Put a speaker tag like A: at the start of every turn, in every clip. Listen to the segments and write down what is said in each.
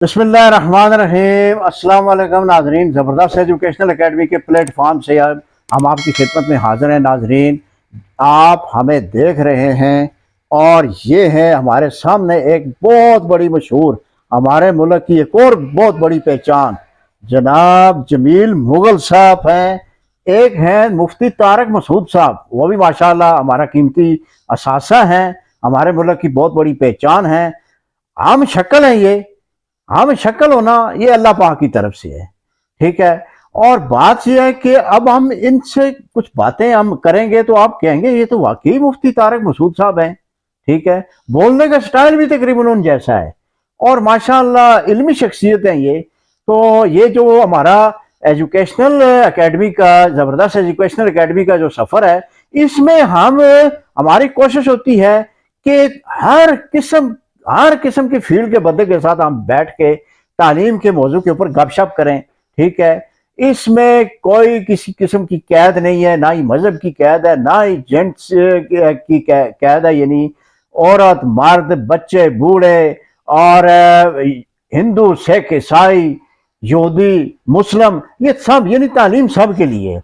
A: بسم اللہ الرحمن الرحیم۔ السلام علیکم ناظرین، زبردست ایجوکیشنل اکیڈمی کے پلیٹ فارم سے ہم آپ کی خدمت میں حاضر ہیں۔ ناظرین، آپ ہمیں دیکھ رہے ہیں اور یہ ہے ہمارے سامنے ایک بہت بڑی مشہور، ہمارے ملک کی ایک اور بہت بڑی پہچان جناب جمیل مغل صاحب ہیں۔ ایک ہیں مفتی طارق مسعود صاحب، وہ بھی ماشاءاللہ ہمارا قیمتی اثاثہ ہیں، ہمارے ملک کی بہت بڑی پہچان ہیں۔ عام شکل ہیں، یہ ہم شکل ہونا یہ اللہ پاک کی طرف سے ہے، ٹھیک ہے۔ اور بات یہ ہے کہ اب ہم ان سے کچھ باتیں ہم کریں گے تو آپ کہیں گے یہ تو واقعی مفتی طارق مسعود صاحب ہیں، ٹھیک ہے۔ بولنے کا سٹائل بھی تقریباً ان جیسا ہے اور ماشاءاللہ علمی شخصیت ہیں یہ۔ تو یہ جو ہمارا ایجوکیشنل اکیڈمی کا، زبردست ایجوکیشنل اکیڈمی کا جو سفر ہے، اس میں ہماری کوشش ہوتی ہے کہ ہر قسم کے فیلڈ کے بندے کے ساتھ ہم بیٹھ کے تعلیم کے موضوع کے اوپر گپ شپ کریں، ٹھیک ہے۔ اس میں کوئی کسی قسم کی قید نہیں ہے، نہ ہی مذہب کی قید ہے، نہ ہی جینٹس کی قید ہے، یعنی عورت مرد بچے بوڑھے اور ہندو سکھ عیسائی یہودی مسلم، یہ سب یعنی تعلیم سب کے لیے۔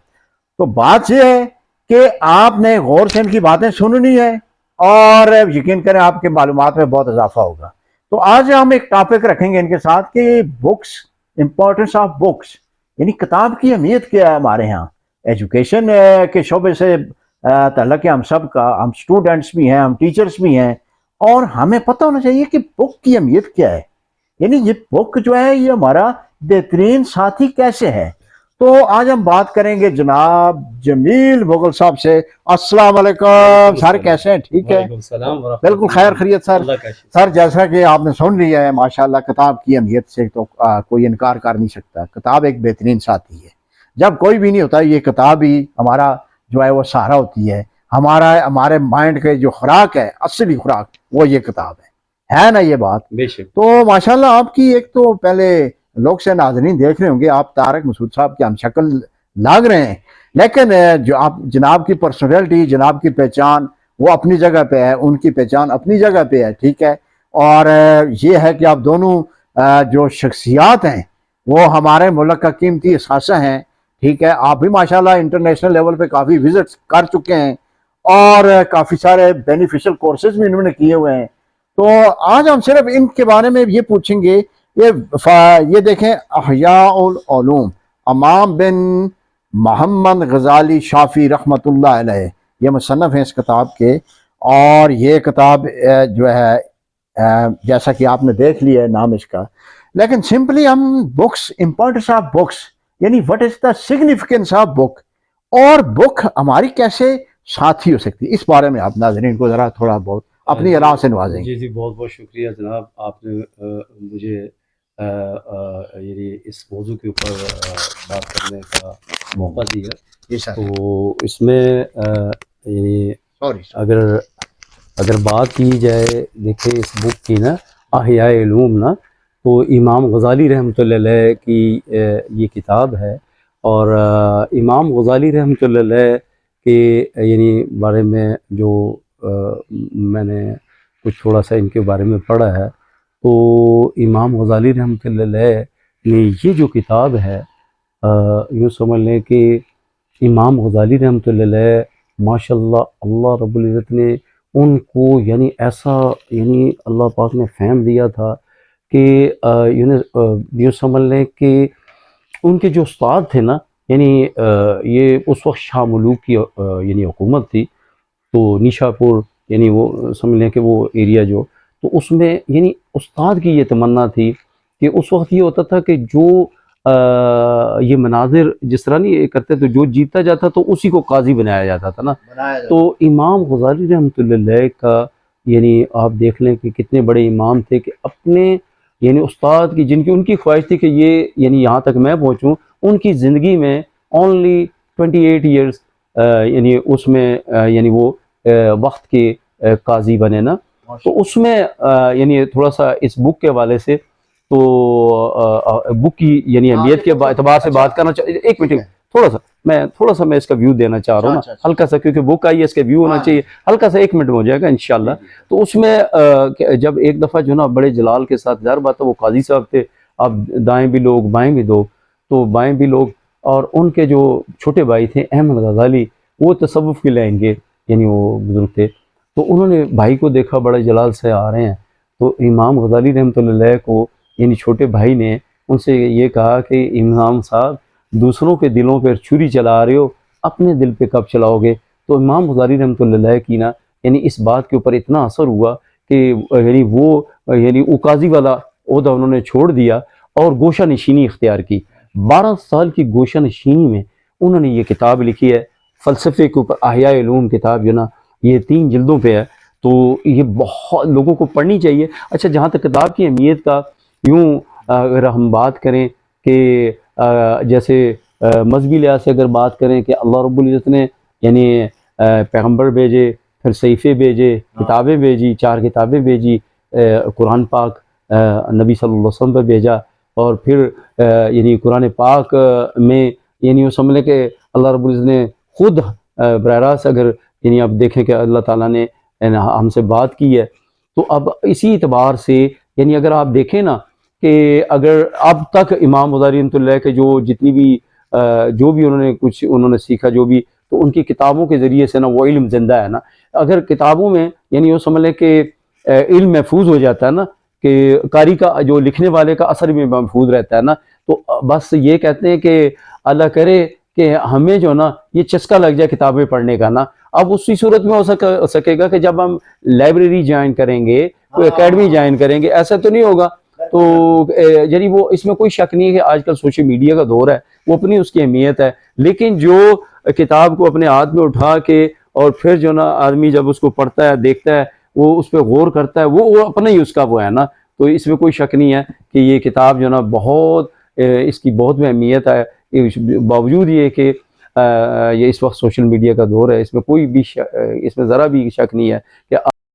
A: تو بات یہ ہے کہ آپ نے غور سے ان کی باتیں سننی ہے اور یقین کریں آپ کے معلومات میں بہت اضافہ ہوگا۔ تو آج ہم ایک ٹاپک رکھیں گے ان کے ساتھ کہ بکس، امپورٹنس آف بکس، یعنی کتاب کی اہمیت کیا ہے ہمارے ہاں ایجوکیشن کے شعبے سے تعلق ہے ہم سب کا، ہم اسٹوڈنٹس بھی ہیں، ہم ٹیچرز بھی ہیں، اور ہمیں پتہ ہونا چاہیے کہ بک کی اہمیت کیا ہے، یعنی یہ بک جو ہے یہ ہمارا بہترین ساتھی کیسے ہے۔ تو آج ہم بات کریں گے جناب جمیل مغل صاحب سے۔ السلام علیکم سر، کیسے ہیں؟ ٹھیک ہے، بالکل خیر خیریت سر۔ سر جیسا کہ آپ نے سن لیا ہے ماشاءاللہ، کتاب کی اہمیت سے تو کوئی انکار کر نہیں سکتا۔ کتاب ایک بہترین ساتھی ہے، جب کوئی بھی نہیں ہوتا یہ کتاب ہی ہمارا جو ہے وہ سہارا ہوتی ہے۔ ہمارے مائنڈ کے جو خوراک ہے، اصلی خوراک، وہ یہ کتاب ہے نا یہ بات؟
B: بے شک۔
A: تو ماشاءاللہ آپ کی ایک تو پہلے لوگ سے ناظرین دیکھ رہے ہوں گے، آپ طارق مسعود صاحب کے ہم شکل لاگ رہے ہیں، لیکن جو آپ جناب کی پرسنالٹی، جناب کی پہچان وہ اپنی جگہ پہ ہے، ان کی پہچان اپنی جگہ پہ ہے، ٹھیک ہے۔ اور یہ ہے کہ آپ دونوں جو شخصیات ہیں وہ ہمارے ملک کا قیمتی اثاثہ ہیں، ٹھیک ہے۔ آپ بھی ماشاءاللہ انٹرنیشنل لیول پہ کافی وزٹس کر چکے ہیں اور کافی سارے بینیفیشل کورسز بھی انہوں نے کیے ہوئے ہیں۔ تو آج ہم صرف ان کے بارے میں یہ پوچھیں گے۔ یہ دیکھیں، احیاء العلوم، امام بن محمد غزالی شافی رحمۃ اللہ علیہ، یہ مصنف ہیں اس کتاب کے۔ اور یہ کتاب جو ہے جیسا کہ آپ نے دیکھ لیا ہے نام اس کا، لیکن سمپلی ہم بکس، امپورٹنس آف بکس، یعنی what is the significance of book, اور بک ہماری کیسے ساتھی ہو سکتی ہے، اس بارے میں آپ ناظرین کو ذرا تھوڑا بہت اپنی راہ سے نوازیں گے۔
B: جی بہت بہت شکریہ جناب، آپ نے مجھے یعنی اس موضوع کے اوپر بات کرنے کا موقع دیا۔
A: جی سر۔
B: تو اس میں یعنی
A: سوری
B: اگر بات کی جائے، دیکھیں اس بک کی نا، احیاء علوم نا، تو امام غزالی رحمۃ اللہ علیہ کی یہ کتاب ہے۔ اور امام غزالی رحمۃ اللہ علیہ کے یعنی بارے میں جو میں نے کچھ تھوڑا سا ان کے بارے میں پڑھا ہے، تو امام غزالی رحمۃ اللہ علیہ نے یہ جو کتاب ہے، یوں سمجھ لیں کہ امام غزالی رحمۃ اللہ علیہ ماشاء اللہ، اللہ رب العزت نے ان کو یعنی ایسا، یعنی اللہ پاک نے فہم دیا تھا کہ یوں سمجھ لیں کہ ان کے جو استاد تھے نا، یعنی یہ اس وقت شاہ ملوک کی یعنی حکومت تھی، تو نیشا پور، یعنی وہ سمجھ لیں کہ وہ ایریا جو، تو اس میں یعنی استاد کی یہ تمنا تھی کہ اس وقت یہ ہوتا تھا کہ جو یہ مناظر جس طرح نہیں کرتے تو جو جیتا جاتا تو اسی کو قاضی بنایا جاتا تھا نا۔ تو امام غزالی رحمۃ اللہ علیہ کا یعنی آپ دیکھ لیں کہ کتنے بڑے امام تھے کہ اپنے یعنی استاد کی، جن کی ان کی خواہش تھی کہ یہ یعنی یہاں تک میں پہنچوں، ان کی زندگی میں اونلی 28 ایئرس یعنی اس میں یعنی وہ وقت کے قاضی بنے نا۔ تو اس میں یعنی تھوڑا سا اس بک کے حوالے سے، تو بک کی یعنی اہمیت کے اعتبار سے بات کرنا چاہیے۔ ایک منٹ، تھوڑا سا میں اس کا ویو دینا چاہ رہا ہوں نا، ہلکا سا، کیونکہ بک آئی ہے اس کا ویو ہونا چاہیے، ہلکا سا 1 منٹ میں ہو جائے گا انشاءاللہ۔ تو اس میں جب ایک دفعہ جو نا بڑے جلال کے ساتھ، ظاہر بات ہے وہ قاضی صاحب تھے، اب دائیں بھی لوگ بائیں بھی دو، تو بائیں بھی لوگ، اور ان کے جو چھوٹے بھائی تھے احمد غزالی، وہ تصوف کے لائن کے یعنی وہ بزرگ تھے، تو انہوں نے بھائی کو دیکھا بڑے جلال سے آ رہے ہیں، تو امام غزالی رحمۃ اللہ علیہ کو یعنی چھوٹے بھائی نے ان سے یہ کہا کہ امام صاحب دوسروں کے دلوں پہ چھری چلا رہے ہو، اپنے دل پہ کب چلاؤ گے؟ تو امام غزالی رحمۃ اللہ علیہ کی نا یعنی اس بات کے اوپر اتنا اثر ہوا کہ یعنی وہ یعنی قاضی والا عہدہ انہوں نے چھوڑ دیا اور گوشہ نشینی اختیار کی۔ 12 سال کی گوشہ نشینی میں انہوں نے یہ کتاب لکھی ہے، فلسفے کے اوپر احیاء علوم کتاب جو نا یہ 3 جلدوں پہ ہے، تو یہ بہت لوگوں کو پڑھنی چاہیے۔ اچھا، جہاں تک کتاب کی اہمیت کا، یوں اگر ہم بات کریں کہ جیسے مذہبی لحاظ سے اگر بات کریں کہ اللہ رب العزت نے یعنی پیغمبر بھیجے، پھر صحیفے بھیجے، کتابیں بھیجی، 4 کتابیں بھیجی، قرآن پاک نبی صلی اللہ علیہ وسلم پہ بھیجا، اور پھر یعنی قرآن پاک میں یعنی وہ سمجھ لیں کہ اللہ رب العزت نے خود براہ راست اگر یعنی آپ دیکھیں کہ اللہ تعالیٰ نے ہم سے بات کی ہے، تو اب اسی اعتبار سے یعنی اگر آپ دیکھیں نا کہ اگر اب تک امام غزالی رحمۃ اللہ کے جو جتنی بھی جو بھی انہوں نے سیکھا جو بھی، تو ان کی کتابوں کے ذریعے سے نا وہ علم زندہ ہے نا۔ اگر کتابوں میں یعنی وہ سمجھ لیں کہ علم محفوظ ہو جاتا ہے نا، کہ قاری کا جو لکھنے والے کا اثر بھی محفوظ رہتا ہے نا، تو بس یہ کہتے ہیں کہ اللہ کرے کہ ہمیں جو نا یہ چسکا لگ جائے کتابیں پڑھنے کا نا۔ اب اسی صورت میں ہو سکے گا کہ جب ہم لائبریری جوائن کریں گے، کوئی اکیڈمی جوائن کریں گے، ایسا تو نہیں ہوگا۔ تو یعنی وہ اس میں کوئی شک نہیں ہے کہ آج کل سوشل میڈیا کا دور ہے، وہ اپنی اس کی اہمیت ہے، لیکن جو کتاب کو اپنے ہاتھ میں اٹھا کے اور پھر جو نا آدمی جب اس کو پڑھتا ہے، دیکھتا ہے، وہ اس پہ غور کرتا ہے، وہ اپنا ہی اس کا وہ ہے نا۔ تو اس میں کوئی شک نہیں ہے کہ یہ کتاب جو نا بہت اس کی بہت اہمیت ہے، باوجود یہ کہ یہ اس وقت سوشل میڈیا کا دور ہے، اس میں کوئی بھی اس میں ذرا بھی شک نہیں ہے کہ